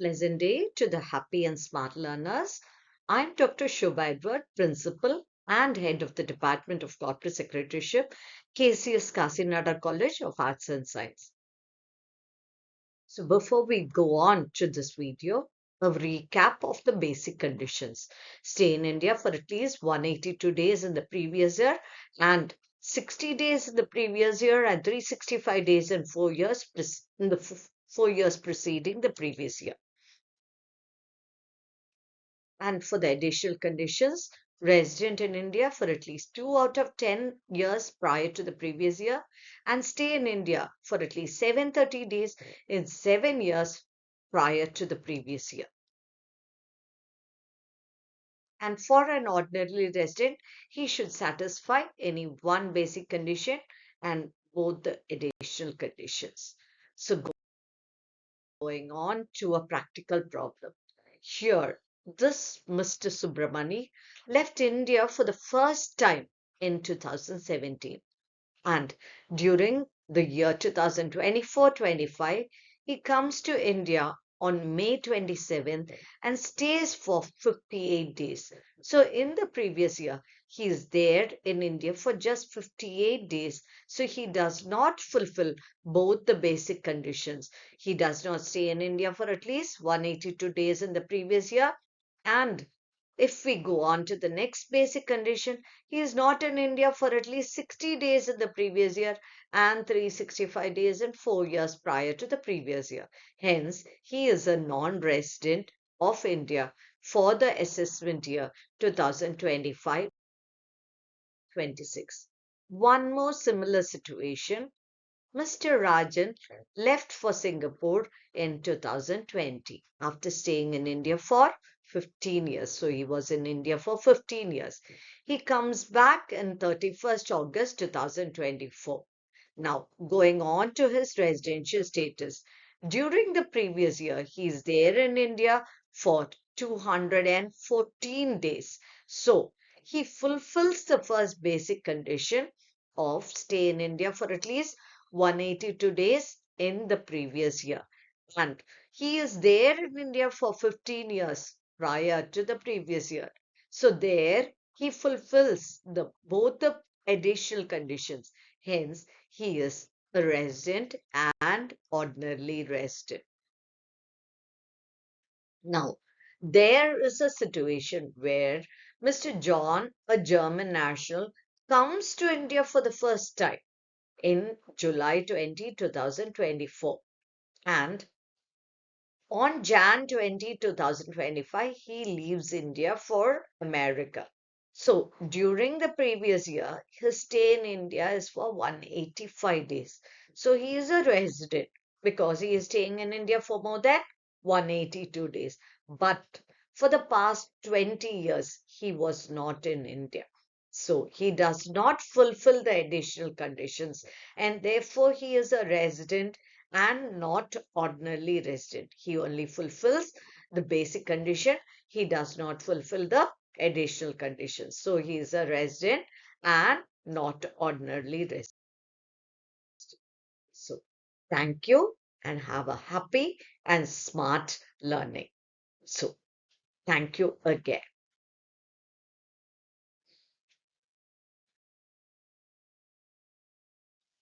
pleasant day to the happy and smart learners. I'm Dr. Shobha Edward, Principal and Head of the Department of Corporate Secretaryship, KCS Kasinada College of Arts and Science. So before we go on to this video, a recap of the basic conditions. Stay in India for at least 182 days in the previous year and 60 days in the previous year and 365 days in 4 years in the 4 years preceding the previous year. And for the additional conditions, resident in India for at least 2 out of 10 years prior to the previous year and stay in India for at least 730 days in 7 years prior to the previous year. And for an ordinary resident, he should satisfy any one basic condition and both the additional conditions. So going on to a practical problem. Here, this Mr. Subramani left India for the first time in 2017. And during the year 2024-25, he comes to India on May 27th and stays for 58 days. So in the previous year, he is there in India for just 58 days. So he does not fulfill both the basic conditions. He does not stay in India for at least 182 days in the previous year. And if we go on to the next basic condition, he is not in India for at least 60 days in the previous year and 365 days in 4 years prior to the previous year. Hence, he is a non-resident of India for the assessment year 2025-26. One more similar situation. Mr. Rajan left for Singapore in 2020 after staying in India for 15 years. So he was in India for 15 years. He comes back on 31st August 2024. Now, going on to his residential status. During the previous year, he is there in India for 214 days. So he fulfills the first basic condition of stay in India for at least 182 days in the previous year. And he is there in India for 15 years prior to the previous year. So there he fulfills both the additional conditions. Hence, he is a resident and ordinarily resident. Now, there is a situation where Mr. John, a German national, comes to India for the first time in July 2024. And on Jan 20, 2025, he leaves India for America. So during the previous year, his stay in India is for 185 days. So he is a resident because he is staying in India for more than 182 days. But for the past 20 years, he was not in India. So he does not fulfill the additional conditions and therefore he is a resident and not ordinarily resident. He only fulfills the basic condition. He does not fulfill the additional conditions. So he is a resident and not ordinarily resident. So thank you and have a happy and smart learning. So thank you again.